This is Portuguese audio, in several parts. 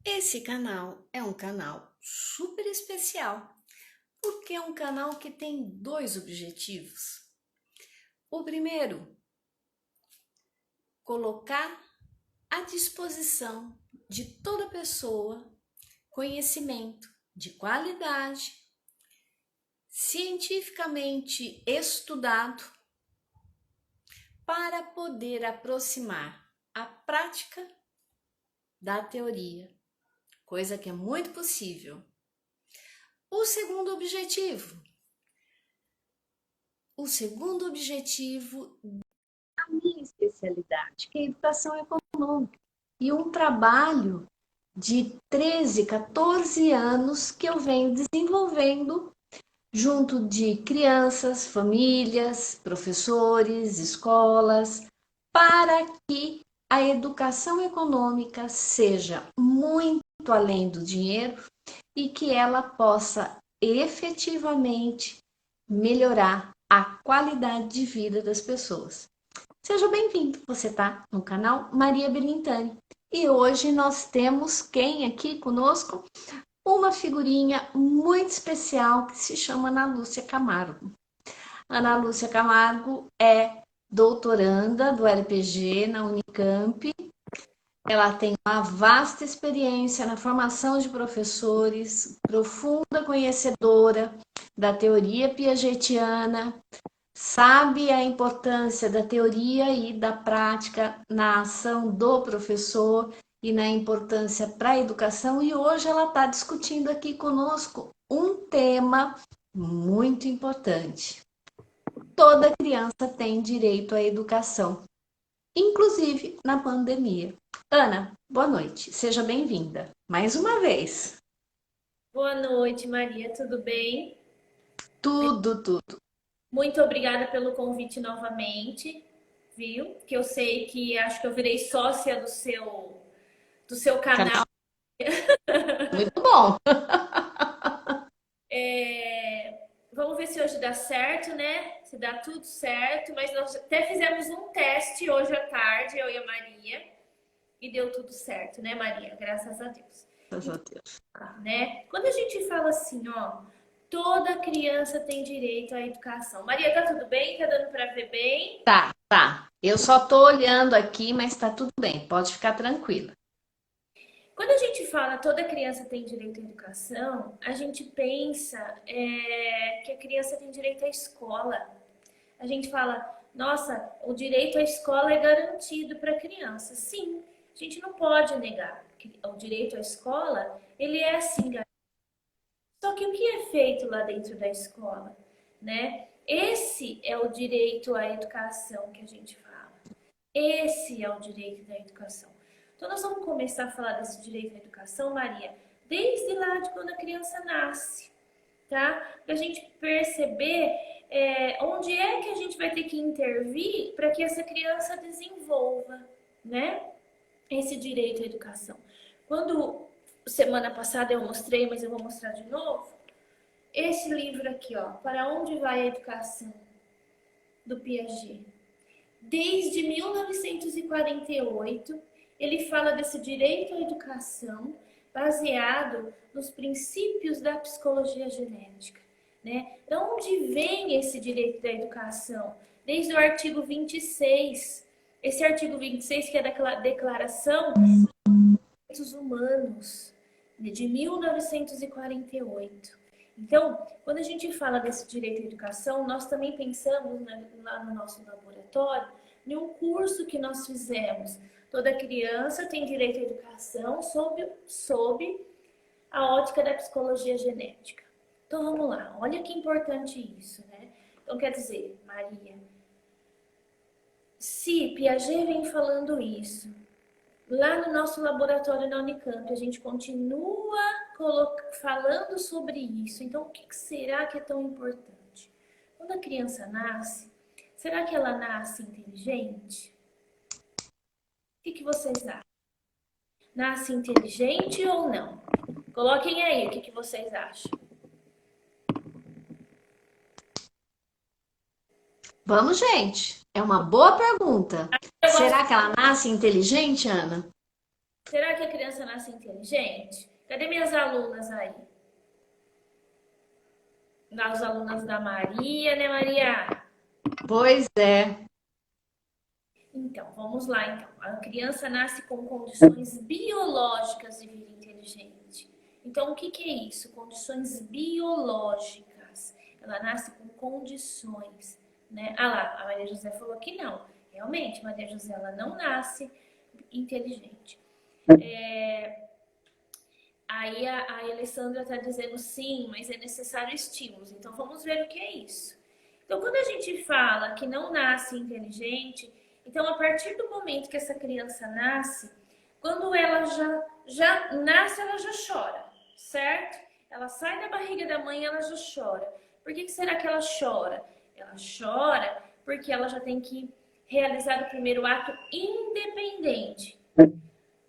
Esse canal é um canal super especial, porque é um canal que tem dois objetivos. O primeiro, colocar à disposição de toda pessoa conhecimento de qualidade, cientificamente estudado, para poder aproximar a prática da teoria, coisa que é muito possível. O segundo objetivo da minha especialidade, que é a educação econômica, e um trabalho de 13, 14 anos que eu venho desenvolvendo junto de crianças, famílias, professores, escolas, para que a educação econômica seja muito além do dinheiro e que ela possa efetivamente melhorar a qualidade de vida das pessoas. Seja bem-vindo, você está no canal Maria Belintani. E hoje nós temos quem aqui conosco? Uma figurinha muito especial que se chama Ana Lúcia Camargo. Ana Lúcia Camargo é doutoranda do LPG na Unicamp. Ela tem uma vasta experiência na formação de professores, profunda conhecedora da teoria piagetiana, sabe a importância da teoria e da prática na ação do professor e na importância para a educação. E hoje ela está discutindo aqui conosco um tema muito importante. Toda criança tem direito à educação, inclusive na pandemia. Ana, boa noite, seja bem-vinda mais uma vez. Boa noite, Maria, tudo bem? Tudo. Muito obrigada pelo convite novamente, viu? Que eu sei que acho que eu virei sócia do seu canal. Canal muito bom. Vamos ver se hoje dá certo, né? Se dá tudo certo, mas nós até fizemos um teste hoje à tarde, eu e a Maria, e deu tudo certo, né, Maria? Graças a Deus. Graças a Deus. Né? Quando a gente fala assim, ó, toda criança tem direito à educação. Maria, tá tudo bem? Tá dando para ver bem? Tá. Eu só tô olhando aqui, mas tá tudo bem. Pode ficar tranquila. Quando a gente fala toda criança tem direito à educação, a gente pensa que a criança tem direito à escola. A gente fala, nossa, o direito à escola é garantido para a criança. Sim, a gente não pode negar que o direito à escola, ele é assim garantido. Só que o que é feito lá dentro da escola, né? Esse é o direito à educação que a gente fala. Esse é o direito da educação. Então, nós vamos começar a falar desse direito à educação, Maria, desde lá de quando a criança nasce, tá? Para a gente perceber onde é que a gente vai ter que intervir para que essa criança desenvolva, né? Esse direito à educação. Quando semana passada eu mostrei, mas eu vou mostrar de novo, esse livro aqui, ó, Para Onde Vai a Educação, do Piaget. Desde 1948, ele fala desse direito à educação baseado nos princípios da psicologia genética, né? De onde vem esse direito da educação? Desde o artigo 26. Esse artigo 26, que é da Declaração dos Direitos Humanos, de 1948. Então, quando a gente fala desse direito à educação, nós também pensamos, né, lá no nosso laboratório em um curso que nós fizemos. Toda criança tem direito à educação sob a ótica da psicologia genética. Então vamos lá, olha que importante isso, né? Então quer dizer, Maria, se Piaget vem falando isso, lá no nosso laboratório na Unicamp, a gente continua falando sobre isso. Então, o que será que é tão importante? Quando a criança nasce, será que ela nasce inteligente? O que vocês acham? Nasce inteligente ou não? Coloquem aí o que vocês acham. Vamos, gente. É uma boa pergunta. Eu gosto Será que ela nasce inteligente, Ana? Será que a criança nasce inteligente? Cadê minhas alunas aí? As alunas da Maria, né, Maria? Pois é. Então, vamos lá, então. A criança nasce com condições biológicas de vida inteligente. Então, o que que é isso? Condições biológicas. Ela nasce com condições, né? Ah lá, a Maria José falou que não. Realmente, a Maria José, ela não nasce inteligente. Aí a Alessandra está dizendo sim, mas é necessário estímulos. Então, vamos ver o que é isso. Então, quando a gente fala que não nasce inteligente, então, a partir do momento que essa criança nasce, quando ela já nasce, ela já chora, certo? Ela sai da barriga da mãe e ela já chora. Por que será que ela chora? Ela chora porque ela já tem que realizar o primeiro ato independente.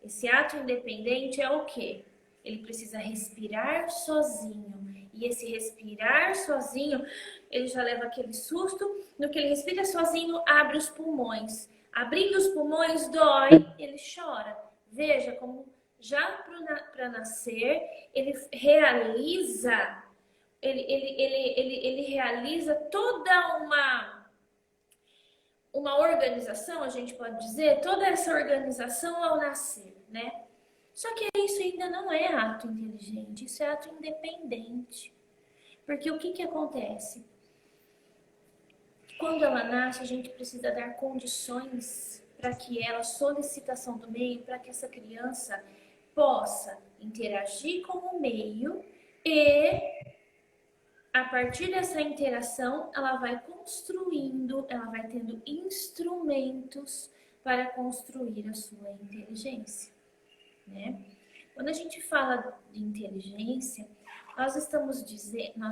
Esse ato independente é o quê? Ele precisa respirar sozinho. E esse respirar sozinho, ele já leva aquele susto. No que ele respira sozinho, abre os pulmões. Abrindo os pulmões, dói, ele chora. Veja como já para nascer, ele realiza, ele realiza toda uma organização, a gente pode dizer, toda essa organização ao nascer, né? Só que isso ainda não é ato inteligente, isso é ato independente. Porque o que acontece? Quando ela nasce, a gente precisa dar condições para que ela, solicitação do meio, para que essa criança possa interagir com o meio e, a partir dessa interação, ela vai construindo, ela vai tendo instrumentos para construir a sua inteligência, né? Quando a gente fala de inteligência, nós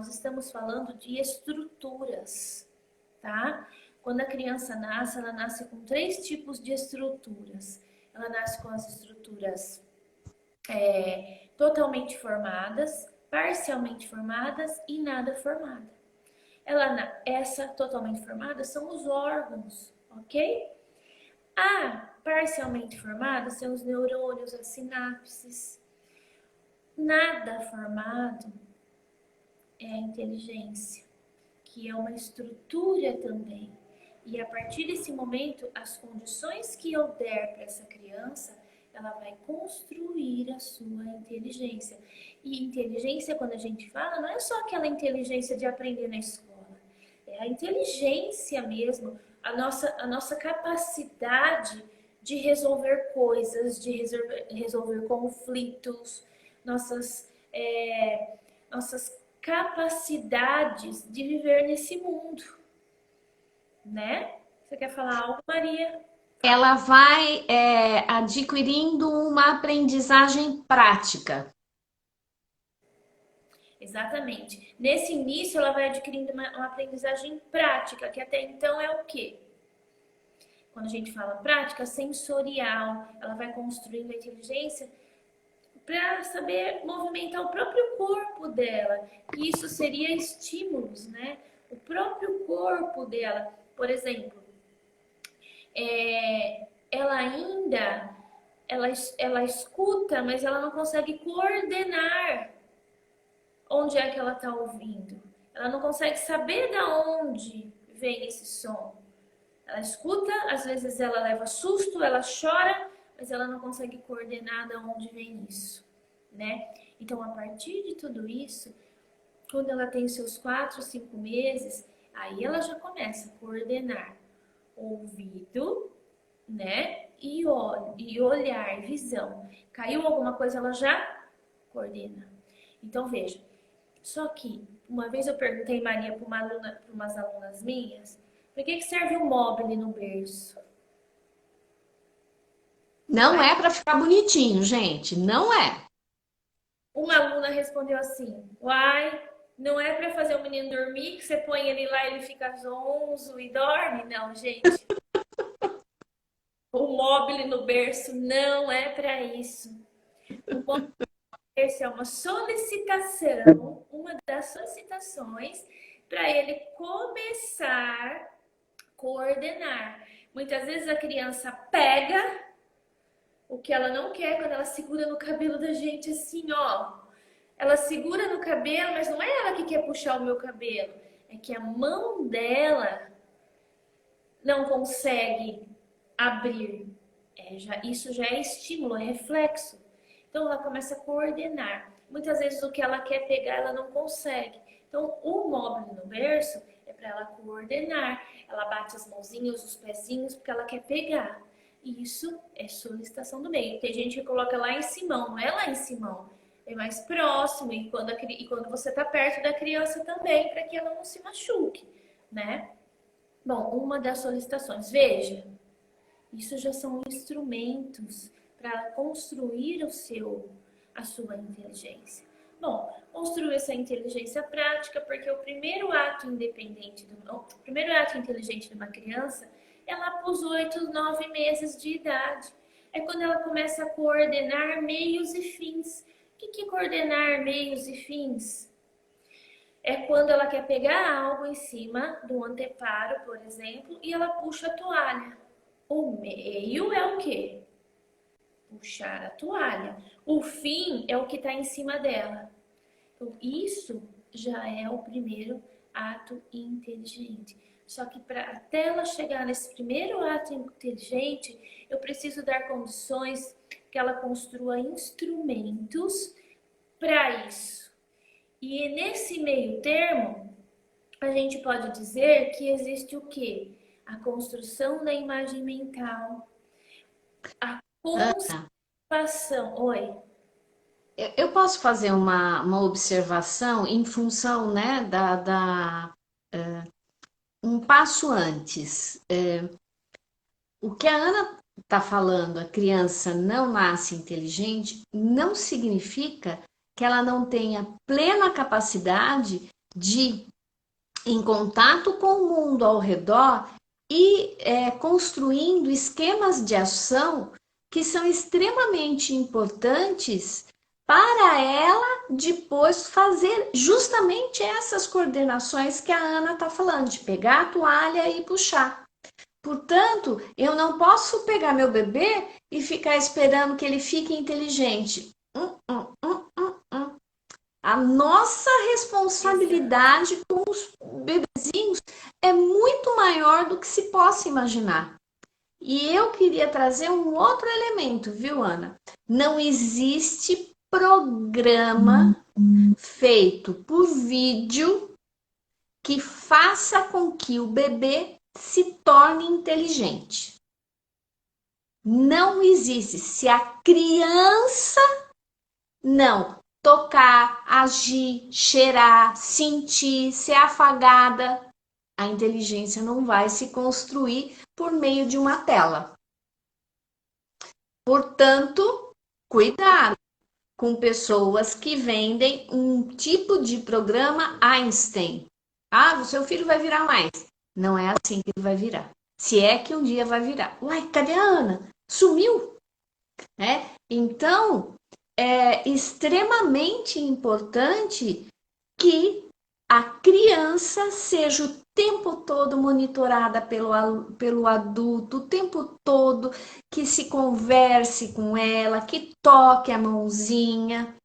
estamos falando de estruturas, tá? Quando a criança nasce, ela nasce com 3 tipos de estruturas. Ela nasce com as estruturas totalmente formadas, parcialmente formadas e nada formada. Essa totalmente formada são os órgãos, ok? A parcialmente formada são os neurônios, as sinapses. Nada formado é a inteligência, que é uma estrutura também. E a partir desse momento, as condições que eu der para essa criança, ela vai construir a sua inteligência. E inteligência, quando a gente fala, não é só aquela inteligência de aprender na escola. É a inteligência mesmo, a nossa capacidade de resolver coisas, de resolver conflitos, nossas capacidades de viver nesse mundo, né? Você quer falar algo, Maria? Ela vai adquirindo uma aprendizagem prática. Exatamente. Nesse início, ela vai adquirindo uma aprendizagem prática, que até então é o quê? Quando a gente fala prática, sensorial, ela vai construindo a inteligência para saber movimentar o próprio corpo dela. E isso seria estímulos, né? O próprio corpo dela. Por exemplo, ela escuta, mas ela não consegue coordenar onde é que ela está ouvindo. Ela não consegue saber de onde vem esse som. Ela escuta, às vezes ela leva susto, ela chora, mas ela não consegue coordenar de onde vem isso, né? Então, a partir de tudo isso, quando ela tem seus 4, 5 meses, aí ela já começa a coordenar ouvido, né? E olhar, visão. Caiu alguma coisa, ela já coordena. Então, veja. Só que, uma vez eu perguntei, Maria, para umas alunas minhas, para que serve o mobile no berço? Não é para ficar bonitinho, gente. Não é. Uma aluna respondeu assim: uai, não é para fazer o menino dormir, que você põe ele lá e ele fica zonzo e dorme? Não, gente. O mobile no berço não é para isso. O mobile no berço é uma solicitação, uma das solicitações para ele começar a coordenar. Muitas vezes a criança pega O que ela não quer quando ela segura no cabelo da gente assim, ó. Ela segura no cabelo, mas não é ela que quer puxar o meu cabelo. É que a mão dela não consegue abrir. Isso já é estímulo, é reflexo. Então ela começa a coordenar. Muitas vezes o que ela quer pegar, ela não consegue. Então o móvel no berço é para ela coordenar. Ela bate as mãozinhas, os pezinhos, porque ela quer pegar. E isso é solicitação do meio. Tem gente que coloca lá em cima, não é lá em cima, é mais próximo. E quando você está perto da criança também, para que ela não se machuque, né? Bom, uma das solicitações. Veja, isso já são instrumentos para construir a sua inteligência. Bom, construir essa inteligência prática, porque o primeiro ato inteligente de uma criança é lá para os 8, 9 meses de idade. É quando ela começa a coordenar meios e fins. O que é coordenar meios e fins? É quando ela quer pegar algo em cima do anteparo, por exemplo, e ela puxa a toalha. O meio é o quê? Puxar a toalha. O fim é o que está em cima dela. Então, isso já é o primeiro ato inteligente. Só que até ela chegar nesse primeiro ato inteligente, eu preciso dar condições que ela construa instrumentos para isso. E nesse meio termo, a gente pode dizer que existe o quê? A construção da imagem mental, a Ana, conservação. Oi. eu posso fazer uma observação em função, né, um passo antes. O que a Ana está falando, a criança não nasce inteligente, não significa que ela não tenha plena capacidade de, em contato com o mundo ao redor, e construindo esquemas de ação que são extremamente importantes para ela depois fazer justamente essas coordenações que a Ana está falando, de pegar a toalha e puxar. Portanto, eu não posso pegar meu bebê e ficar esperando que ele fique inteligente. A nossa responsabilidade com os bebezinhos é muito maior do que se possa imaginar. E eu queria trazer um outro elemento, viu, Ana? Não existe programa feito por vídeo que faça com que o bebê se torne inteligente. Não existe. Se a criança não tocar, agir, cheirar, sentir, ser afagada, a inteligência não vai se construir por meio de uma tela. Portanto, cuidado com pessoas que vendem um tipo de programa Einstein. Ah, o seu filho vai virar mais. Não é assim que ele vai virar. Se é que um dia vai virar. Uai, cadê a Ana? Sumiu, né? Então, é extremamente importante que a criança seja o tempo todo monitorada pelo adulto, o tempo todo que se converse com ela, que toque a mãozinha.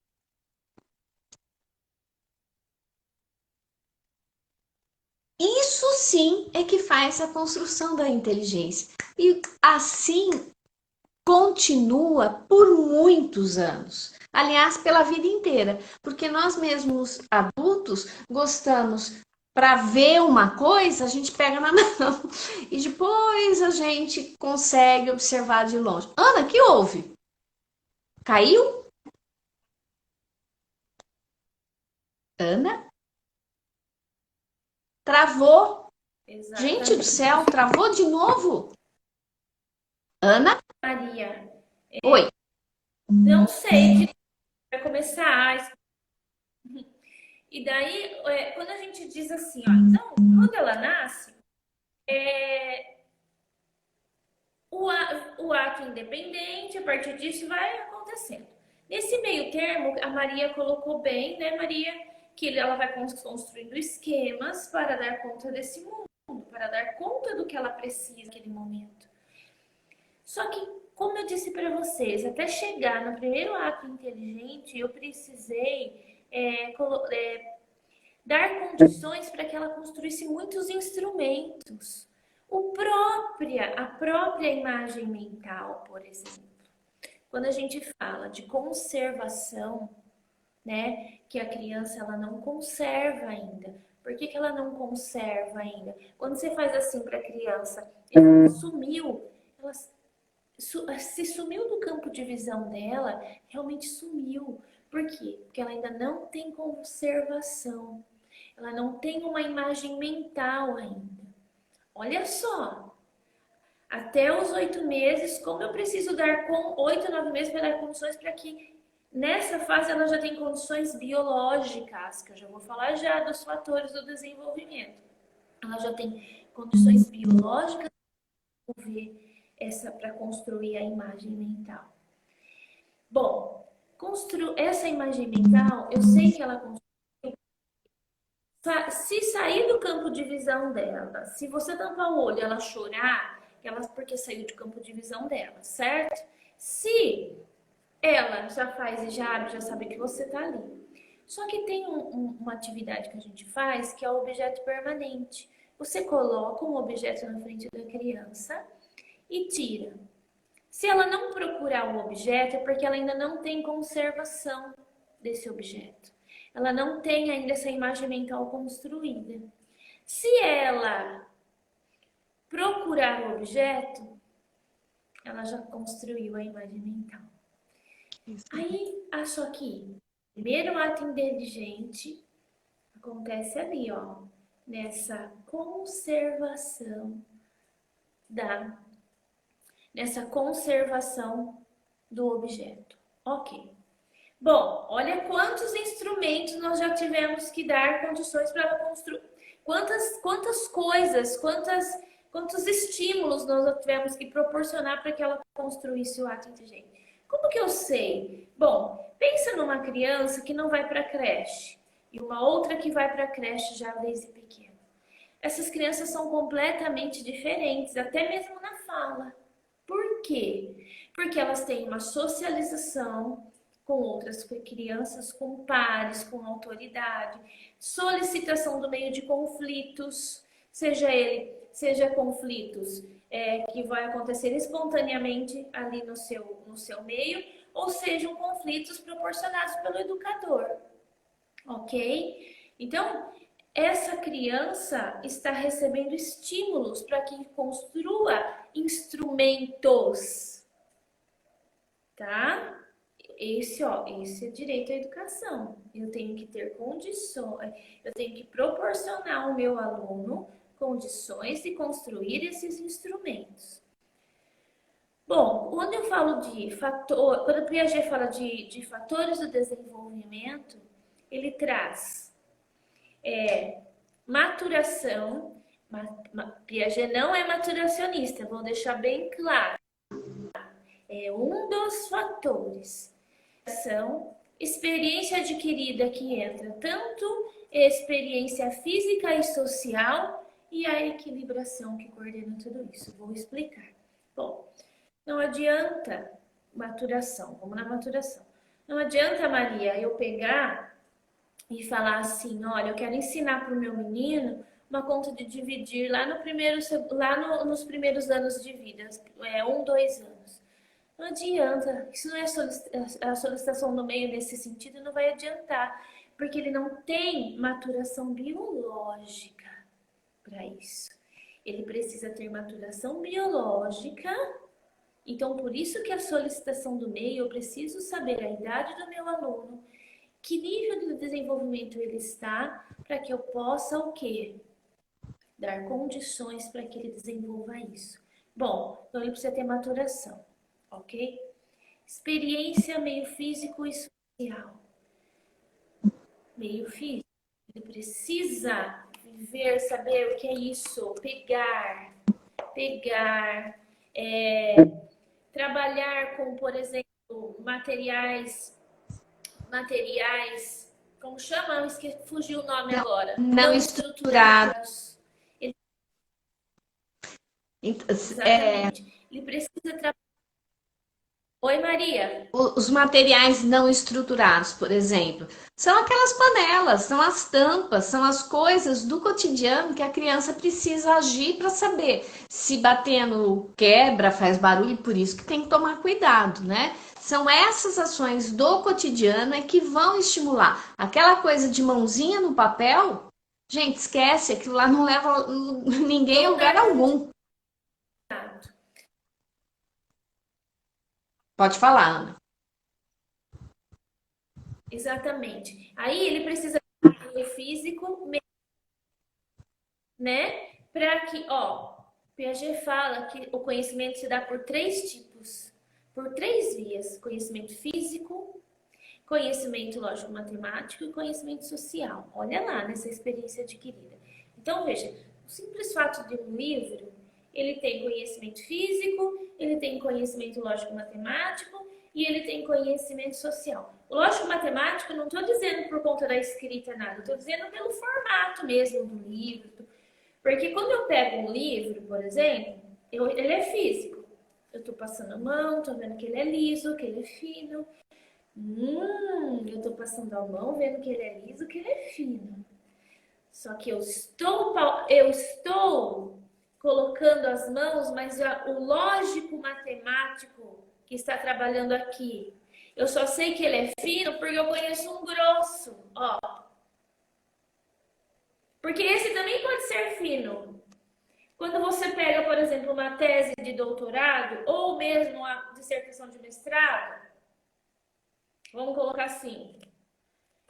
Isso sim é que faz a construção da inteligência. E assim continua por muitos anos. Aliás, pela vida inteira, porque nós mesmos adultos gostamos para ver uma coisa, a gente pega na mão e depois a gente consegue observar de longe. Ana, que houve? Caiu? Ana? Travou? Gente do Exatamente. céu, travou de novo? Ana? Maria, Oi. não sei, vai começar. E daí, quando a gente diz assim, ó, então, quando ela nasce, é, o ato independente, a partir disso vai acontecendo. Nesse meio termo, a Maria colocou bem, né, Maria, que ela vai construindo esquemas para dar conta desse mundo, para dar conta do que ela precisa naquele momento. Só que como eu disse para vocês, até chegar no primeiro ato inteligente, eu precisei dar condições para que ela construísse muitos instrumentos. A própria imagem mental, por exemplo. Quando a gente fala de conservação, né, que a criança ela não conserva ainda. Por que que ela não conserva ainda? Quando você faz assim para a criança, ela sumiu, ela se sumiu do campo de visão dela, realmente sumiu. Por quê? Porque ela ainda não tem conservação. Ela não tem uma imagem mental ainda. Olha só, até os 8 meses, como eu preciso dar com 8, 9 meses para dar condições para que nessa fase ela já tem condições biológicas, que eu já vou falar já dos fatores do desenvolvimento. Ela já tem condições biológicas para construir a imagem mental. Bom, essa imagem mental, eu sei que ela construiu. Se sair do campo de visão dela, se você tampar o olho e ela chorar, porque saiu do campo de visão dela, certo? Se ela já faz e já abre, já sabe que você tá ali. Só que tem uma atividade que a gente faz que é o objeto permanente. Você coloca um objeto na frente da criança e tira. Se ela não procurar o objeto, é porque ela ainda não tem conservação desse objeto. Ela não tem ainda essa imagem mental construída. Se ela procurar o objeto, ela já construiu a imagem mental. Aí, acho aqui, primeiro ato inteligente acontece ali, ó, nessa conservação do objeto. Ok. Bom, olha quantos instrumentos nós já tivemos que dar condições para ela construir. Quantas coisas, quantos estímulos nós tivemos que proporcionar para que ela construísse o ato inteligente. Como que eu sei? Bom, pensa numa criança que não vai para a creche e uma outra que vai para a creche já desde pequena. Essas crianças são completamente diferentes, até mesmo na fala. Por quê? Porque elas têm uma socialização com outras crianças, com pares, com autoridade, solicitação do meio de conflitos, seja conflitos que vai acontecer espontaneamente ali no seu meio, ou sejam conflitos proporcionados pelo educador, ok? Então, essa criança está recebendo estímulos para que construa instrumentos, tá? Esse é direito à educação. Eu tenho que ter condições, eu tenho que proporcionar ao meu aluno condições de construir esses instrumentos. Bom, quando eu falo quando o Piaget fala de fatores do desenvolvimento, ele traz maturação. Piaget não é maturacionista, vou deixar bem claro. É um dos fatores. Experiência adquirida que entra tanto experiência física e social e a equilibração que coordena tudo isso. Vou explicar. Bom, não adianta maturação, vamos na maturação. Não adianta, Maria, eu pegar e falar assim, olha, eu quero ensinar para o meu menino uma conta de dividir nos primeiros anos de vida, 1, 2 anos. Não adianta, isso não é a solicitação no meio nesse sentido, não vai adiantar, porque ele não tem maturação biológica para isso. Ele precisa ter maturação biológica, então por isso que a solicitação do meio, eu preciso saber a idade do meu aluno, que nível de desenvolvimento ele está, para que eu possa o quê? Dar condições para que ele desenvolva isso. Bom, então ele precisa ter maturação. Ok? Experiência meio físico e social. Meio físico. Ele precisa viver, saber o que é isso. Pegar. Trabalhar com, por exemplo, materiais. Como chama? Fugiu o nome agora. Não estruturados. Exatamente. Ele precisa trabalhar Oi, Maria. Os materiais não estruturados, por exemplo, são aquelas panelas, são as tampas, são as coisas do cotidiano que a criança precisa agir para saber se batendo quebra, faz barulho, e por isso que tem que tomar cuidado, né? São essas ações do cotidiano é que vão estimular. Aquela coisa de mãozinha no papel, gente, esquece, aquilo lá não leva ninguém a Toda lugar algum. Pode falar, Ana. exatamente. Aí ele precisa do físico, né? Para que, ó, Piaget fala que o conhecimento se dá por três tipos, por três vias: conhecimento físico, conhecimento lógico-matemático e conhecimento social. Olha lá nessa experiência adquirida. Então, veja, o simples fato de um livro, ele tem conhecimento físico, ele tem conhecimento lógico-matemático e ele tem conhecimento social. O lógico-matemático, não estou dizendo por conta da escrita nada, estou dizendo pelo formato mesmo do livro. Porque quando eu pego um livro, por exemplo, ele é físico. Eu estou passando a mão, estou vendo que ele é liso, que ele é fino. Eu tô passando a mão, vendo que ele é liso, que ele é fino. Só que eu estou colocando as mãos, mas o lógico matemático que está trabalhando aqui, eu só sei que ele é fino porque eu conheço um grosso, ó. Porque esse também pode ser fino. Quando você pega, por exemplo, uma tese de doutorado ou mesmo uma dissertação de mestrado, vamos colocar assim,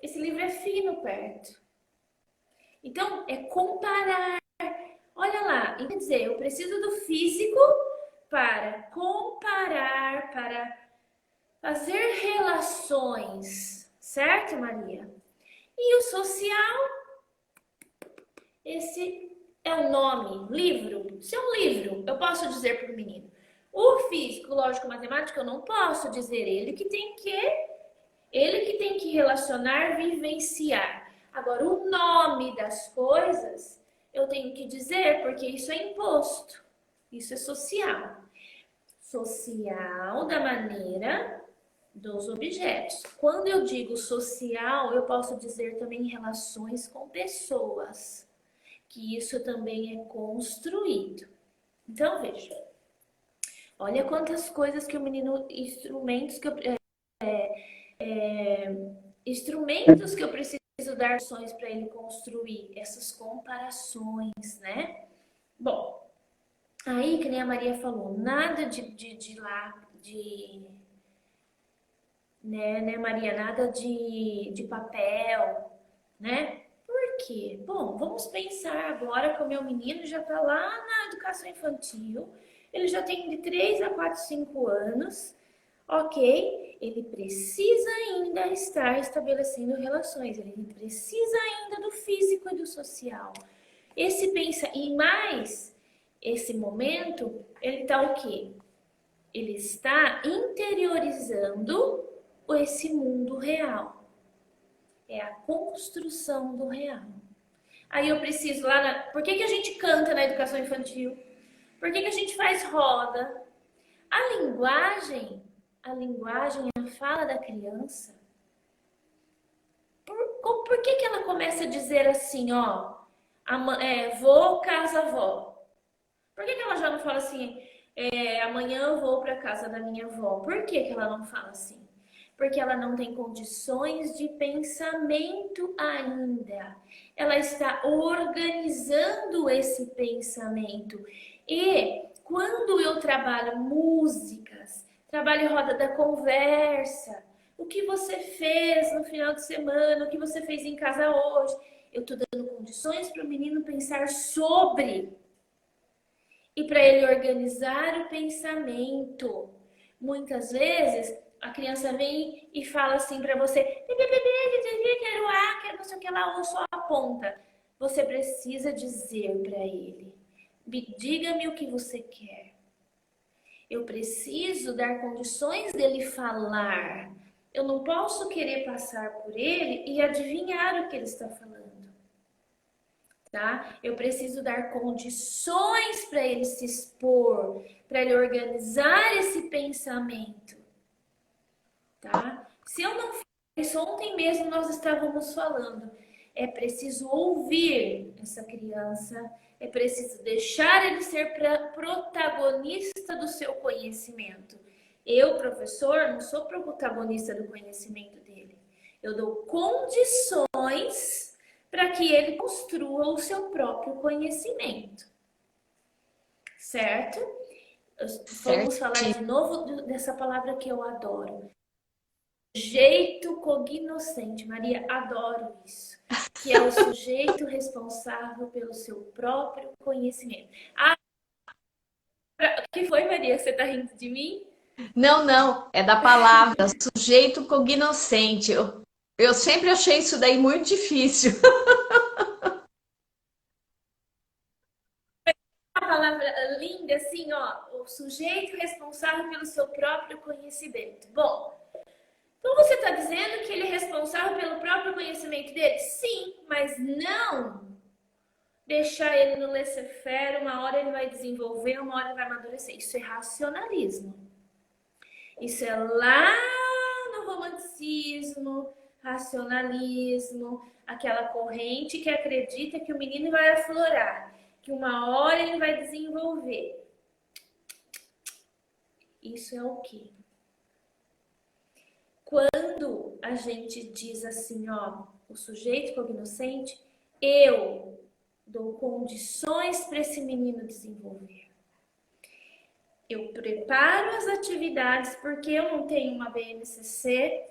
esse livro é fino perto. Então, é comparar. Olha lá, quer dizer, eu preciso do físico para comparar, para fazer relações, certo, Maria? E o social, esse é o nome, livro. Se é um livro, eu posso dizer para o menino. O físico, lógico, matemático, eu não posso dizer ele que tem que relacionar, vivenciar. Agora, o nome das coisas eu tenho que dizer, porque isso é imposto. Isso é social. Social da maneira dos objetos. Quando eu digo social, eu posso dizer também relações com pessoas, que isso também é construído. Então, veja. Olha quantas coisas que o menino, instrumentos que eu preciso dar ações para ele construir, essas comparações, né? Bom, aí que nem a Maria falou, nada né, Maria, nada de papel, né? Por quê? Bom, vamos pensar agora que o meu menino já está lá na educação infantil, ele já tem de 3 a 4, 5 anos, ok? Ele precisa ainda estar estabelecendo relações, ele precisa ainda do físico e do social. E mais, esse momento, ele está o quê? Ele está interiorizando esse mundo real. É a construção do real. Aí eu preciso lá na... Por que a gente canta na educação infantil? Por que a gente faz roda? A linguagem, a fala da criança, por que ela começa a dizer assim, ó, vou casa avó? Por que ela já não fala assim, amanhã eu vou para casa da minha avó? Por que ela não fala assim? Porque ela não tem condições de pensamento ainda. Ela está organizando esse pensamento. E quando eu trabalho músicas, trabalho roda da conversa, o que você fez no final de semana, o que você fez em casa hoje, eu estou dando condições para o menino pensar sobre e para ele organizar o pensamento. Muitas vezes a criança vem e fala assim para você: quero A, quero não sei o que lá, ou só aponta. Você precisa dizer para ele: diga-me o que você quer. Eu preciso dar condições dele falar. Eu não posso querer passar por ele e adivinhar o que ele está falando. Tá? Eu preciso dar condições para ele se expor, para ele organizar esse pensamento. tá? Se eu não fizer isso, ontem mesmo nós estávamos falando, é preciso ouvir essa criança, é preciso deixar ele ser protagonista do seu conhecimento. Eu, professor, não sou protagonista do conhecimento dele. Eu dou condições para que ele construa o seu próprio conhecimento. Certo? Vamos falar de novo dessa palavra que eu adoro. Sujeito cognoscente. Maria, adoro isso. Que é o sujeito responsável pelo seu próprio conhecimento. Ah, o que foi, Maria? Você tá rindo de mim? Não, não, é da palavra sujeito cognoscente. Eu sempre achei isso daí muito difícil. Uma palavra linda, assim, ó. O sujeito responsável pelo seu próprio conhecimento. Bom, então você está dizendo que ele é responsável pelo próprio conhecimento dele? Sim, mas não deixar ele no laissez-faire, uma hora ele vai desenvolver, uma hora ele vai amadurecer. Isso é racionalismo. Isso é lá no romanticismo, racionalismo, aquela corrente que acredita que o menino vai aflorar, que uma hora ele vai desenvolver. Isso é o quê? Quando a gente diz assim, ó, o sujeito cognoscente, eu dou condições para esse menino desenvolver. Eu preparo as atividades porque eu não tenho uma BNCC,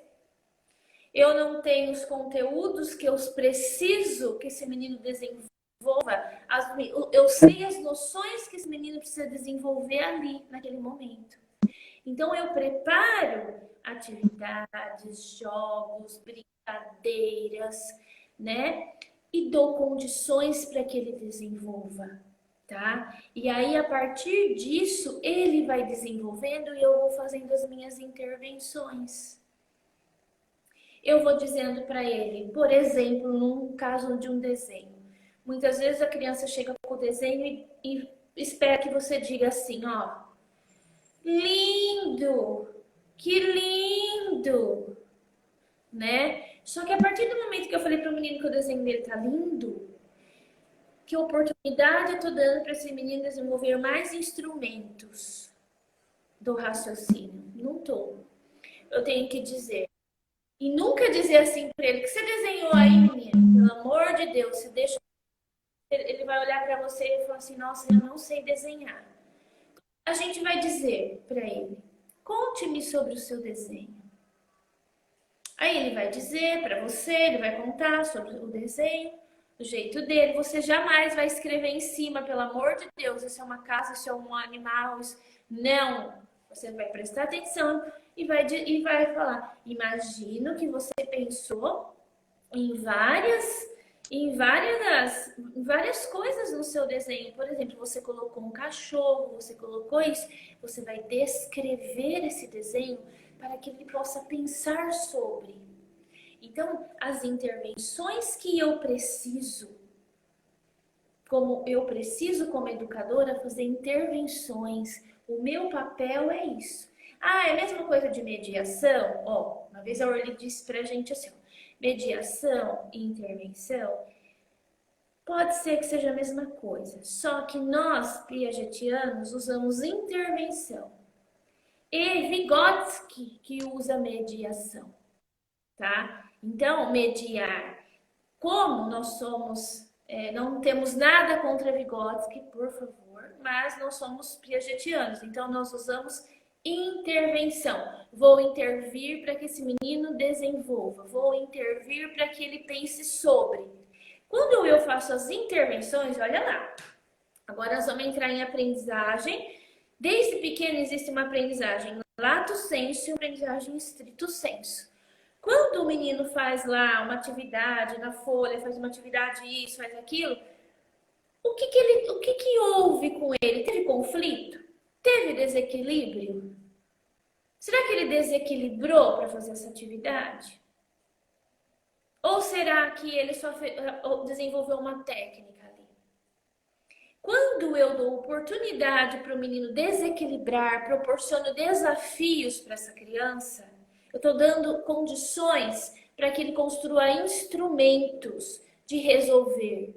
eu não tenho os conteúdos que eu preciso que esse menino desenvolva, eu sei as noções que esse menino precisa desenvolver ali, naquele momento. Então, eu preparo atividades, jogos, brincadeiras, né? E dou condições para que ele desenvolva, tá? E aí, a partir disso, ele vai desenvolvendo e eu vou fazendo as minhas intervenções. Eu vou dizendo para ele, por exemplo, num caso de um desenho. Muitas vezes a criança chega com o desenho e espera que você diga assim, ó, lindo! Que lindo! Né? Só que a partir do momento que eu falei para o menino que o desenho dele tá lindo, que oportunidade eu tô dando para esse menino desenvolver mais instrumentos do raciocínio? Não tô. Eu tenho que dizer. E nunca dizer assim para ele, que você desenhou aí, menino? Pelo amor de Deus, você deixa. Ele vai olhar para você e falar assim, nossa, eu não sei desenhar. A gente vai dizer para ele, conte-me sobre o seu desenho. Aí ele vai dizer para você, ele vai contar sobre o desenho, do jeito dele. Você jamais vai escrever em cima, pelo amor de Deus, isso é uma casa, isso é um animal. Isso... Não! Você vai prestar atenção e vai falar. Imagino que você pensou em várias coisas no seu desenho. Por exemplo, você colocou um cachorro, você colocou isso. Você vai descrever esse desenho para que ele possa pensar sobre. Então, as intervenções que eu preciso, como educadora, fazer intervenções. O meu papel é isso. Ah, é a mesma coisa de mediação? Ó, uma vez a Orly disse pra gente assim, ó, mediação e intervenção pode ser que seja a mesma coisa, só que nós, piagetianos, usamos intervenção. E Vygotsky que usa mediação, tá? Então, mediar. Como nós somos, não temos nada contra Vygotsky, por favor, mas não somos piagetianos, então nós usamos intervenção. Vou intervir para que esse menino desenvolva, vou intervir para que ele pense sobre. Quando eu faço as intervenções, olha lá, agora nós vamos entrar em aprendizagem. Desde pequeno existe uma aprendizagem lato sensu e uma aprendizagem stricto sensu. Quando o menino faz lá uma atividade na folha, faz uma atividade isso, faz aquilo, o que houve com ele? Teve conflito? Teve desequilíbrio? Será que ele desequilibrou para fazer essa atividade? Ou será que ele só desenvolveu uma técnica ali? Quando eu dou oportunidade para o menino desequilibrar, proporciono desafios para essa criança, Eu estou dando condições para que ele construa instrumentos de resolver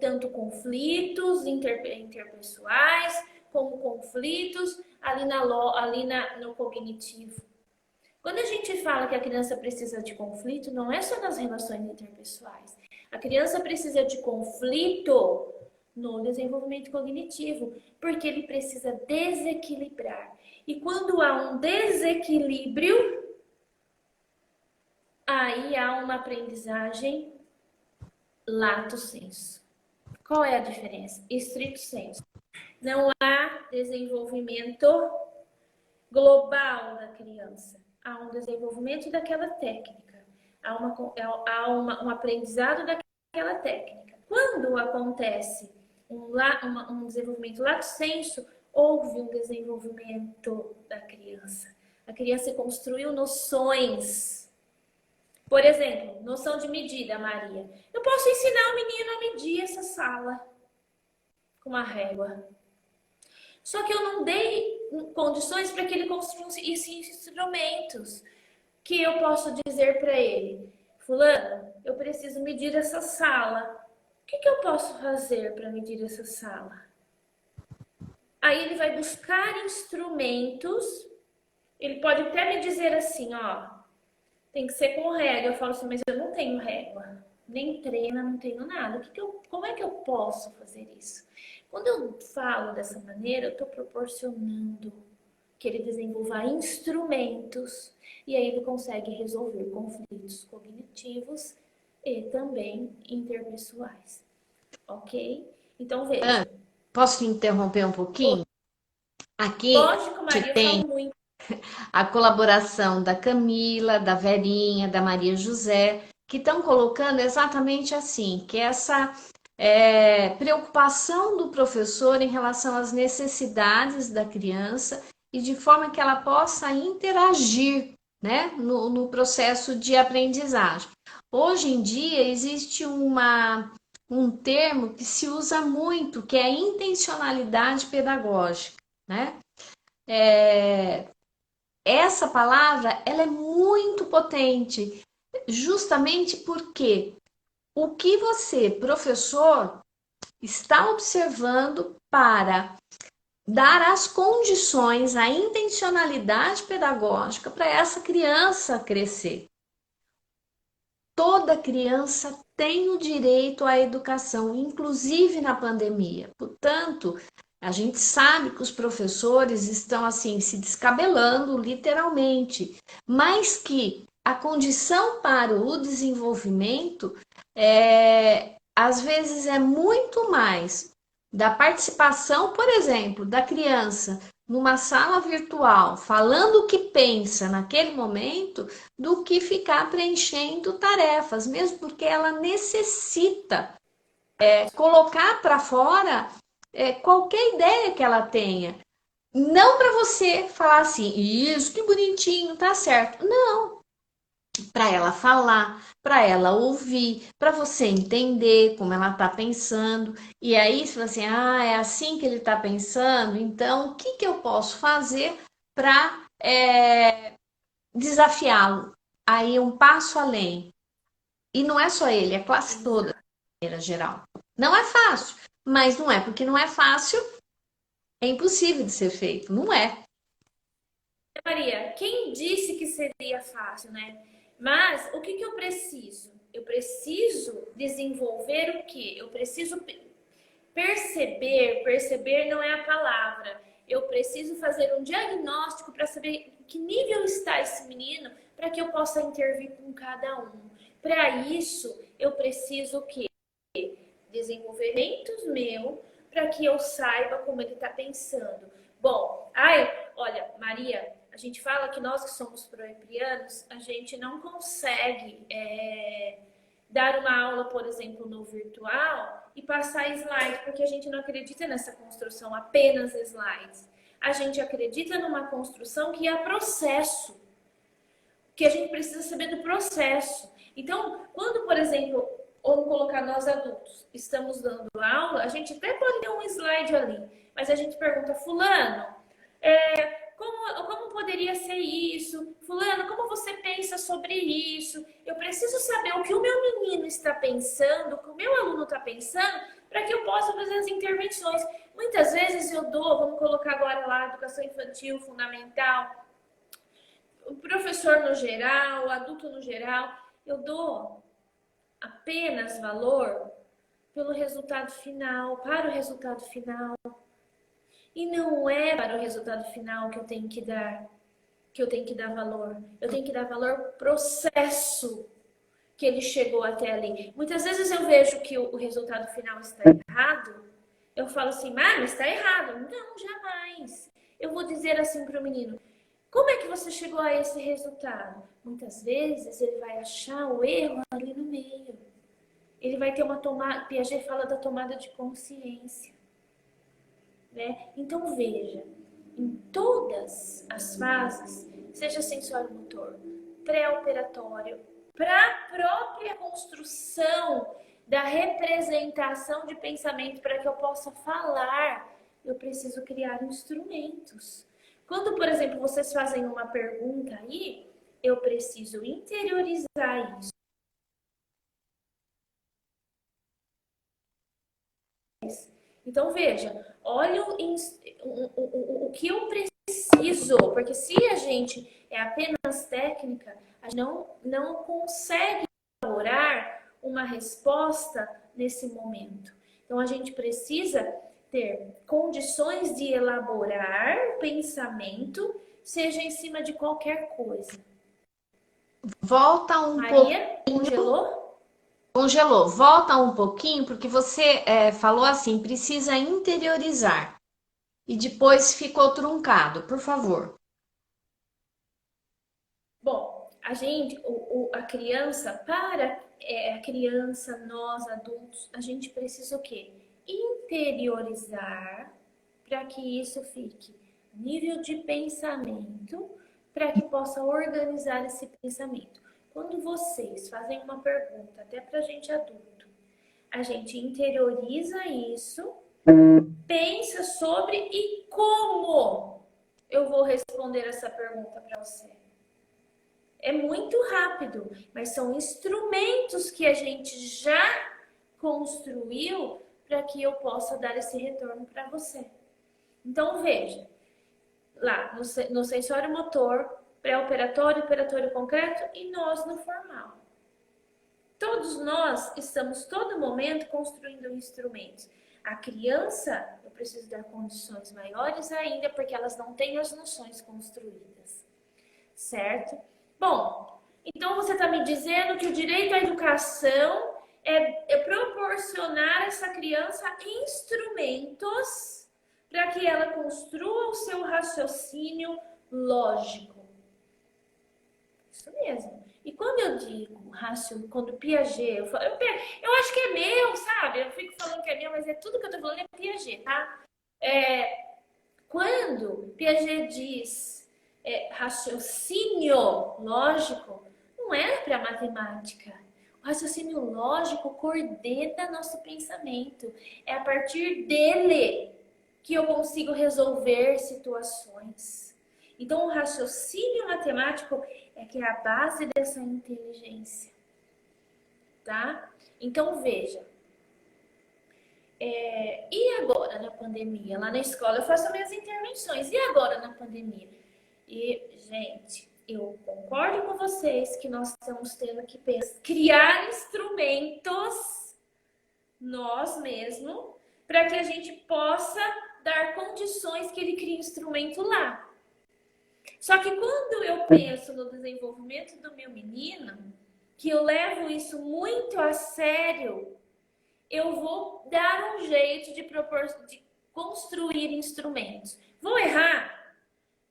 tanto conflitos interpessoais, como conflitos no cognitivo. Quando a gente fala que a criança precisa de conflito, não é só nas relações interpessoais. A criança precisa de conflito no desenvolvimento cognitivo, porque ele precisa desequilibrar. E quando há um desequilíbrio, aí há uma aprendizagem lato sensu. Qual é a diferença? Estrito sensu. Não há desenvolvimento global da criança. Há um desenvolvimento daquela técnica. Há um aprendizado daquela técnica. Quando acontece um desenvolvimento lato sensu, houve um desenvolvimento da criança. A criança construiu noções. Por exemplo, noção de medida, Maria. Eu posso ensinar o menino a medir essa sala com uma régua. Só que eu não dei condições para que ele construa esses instrumentos. Que eu posso dizer para ele: fulano, eu preciso medir essa sala. O que eu posso fazer para medir essa sala? Aí ele vai buscar instrumentos. Ele pode até me dizer assim, ó, tem que ser com régua. Eu falo assim, mas eu não tenho régua, nem treina, não tenho nada. Como é que eu posso fazer isso? Quando eu falo dessa maneira, eu estou proporcionando que ele desenvolva instrumentos e aí ele consegue resolver conflitos cognitivos e também interpessoais. Ok? Então, veja. Posso te interromper um pouquinho? Aqui Lógico, Maria, eu falo muito. A colaboração da Camila, da Verinha, da Maria José, que estão colocando exatamente assim, que essa preocupação do professor em relação às necessidades da criança e de forma que ela possa interagir, né, no processo de aprendizagem. Hoje em dia existe um termo que se usa muito, que é a intencionalidade pedagógica, né? Essa palavra ela é muito potente, justamente porque o que você, professor, está observando para dar as condições, a intencionalidade pedagógica para essa criança crescer. Toda criança tem o direito à educação, inclusive na pandemia. Portanto, a gente sabe que os professores estão assim se descabelando literalmente, mas que a condição para o desenvolvimento às vezes é muito mais da participação, por exemplo, da criança numa sala virtual, falando o que pensa naquele momento, do que ficar preenchendo tarefas, mesmo porque ela necessita colocar para fora qualquer ideia que ela tenha. Não para você falar assim, isso, que bonitinho, tá certo. Não. Para ela falar, para ela ouvir, para você entender como ela está pensando. E aí, se você é assim que ele está pensando, então o que eu posso fazer para desafiá-lo? Aí um passo além. E não é só ele, é a classe toda, de maneira geral. Não é fácil, mas não é porque não é fácil, é impossível de ser feito. Não é. Maria, quem disse que seria fácil, né? Mas o que eu preciso? Eu preciso desenvolver o quê? Eu preciso perceber não é a palavra. Eu preciso fazer um diagnóstico para saber em que nível está esse menino para que eu possa intervir com cada um. Para isso, eu preciso o quê? Desenvolvimentos meu para que eu saiba como ele está pensando. Bom, olha, Maria, a gente fala que nós que somos proeprianos, a gente não consegue dar uma aula, por exemplo, no virtual e passar slide, porque a gente não acredita nessa construção apenas slides. A gente acredita numa construção que é processo, que a gente precisa saber do processo. Então, quando, por exemplo, vamos colocar nós adultos, estamos dando aula, a gente até pode ter um slide ali, mas a gente pergunta, fulano, como poderia ser isso? Fulano, como você pensa sobre isso? Eu preciso saber o que o meu menino está pensando, o que o meu aluno está pensando, para que eu possa fazer as intervenções. Muitas vezes eu dou, vamos colocar agora lá, educação infantil, fundamental, o professor no geral, o adulto no geral, eu dou apenas valor pelo resultado final, para o resultado final. E não é para o resultado final que eu tenho que dar valor. Eu tenho que dar valor pro processo que ele chegou até ali. Muitas vezes eu vejo que o resultado final está errado, eu falo assim, mas está errado. Não, jamais. Eu vou dizer assim para o menino, como é que você chegou a esse resultado? Muitas vezes ele vai achar o erro ali no meio. Ele vai ter uma tomada, Piaget fala da tomada de consciência. Né? Então veja, em todas as fases, seja sensório-motor, pré-operatório, para a própria construção da representação de pensamento para que eu possa falar, eu preciso criar instrumentos. Quando, por exemplo, vocês fazem uma pergunta aí, eu preciso interiorizar isso. Então, veja, olha o que eu preciso, porque se a gente é apenas técnica, a gente não consegue elaborar uma resposta nesse momento. Então, a gente precisa ter condições de elaborar o pensamento, seja em cima de qualquer coisa. Volta um Maria, pouquinho. congelou? Congelou. Volta um pouquinho, porque você falou assim, precisa interiorizar. E depois ficou truncado, por favor. Bom, a criança, a criança, nós adultos, a gente precisa o quê? Interiorizar para que isso fique nível de pensamento, para que possa organizar esse pensamento. Quando vocês fazem uma pergunta, até para a gente adulto, a gente interioriza isso, pensa sobre e como eu vou responder essa pergunta para você. É muito rápido, mas são instrumentos que a gente já construiu para que eu possa dar esse retorno para você. Então, veja, lá no sensório motor, pré-operatório, operatório concreto e nós no formal. Todos nós estamos todo momento construindo instrumentos. A criança, eu preciso dar condições maiores ainda, porque elas não têm as noções construídas, certo? Bom, então você está me dizendo que o direito à educação é proporcionar a essa criança instrumentos para que ela construa o seu raciocínio lógico. Isso mesmo. E quando eu digo raciocínio, quando Piaget, eu acho que é meu, sabe? Eu fico falando que é meu, mas é tudo que eu estou falando é Piaget, tá? Quando Piaget diz raciocínio lógico, não é para matemática. O raciocínio lógico coordena nosso pensamento. É a partir dele que eu consigo resolver situações. Então, o raciocínio matemático é que é a base dessa inteligência, tá? Então, veja. E agora na pandemia? Lá na escola eu faço minhas intervenções. E agora na pandemia? E, gente, eu concordo com vocês que nós estamos tendo que criar instrumentos nós mesmos para que a gente possa dar condições que ele crie instrumento lá. Só que quando eu penso no desenvolvimento do meu menino, que eu levo isso muito a sério, eu vou dar um jeito de construir instrumentos. Vou errar?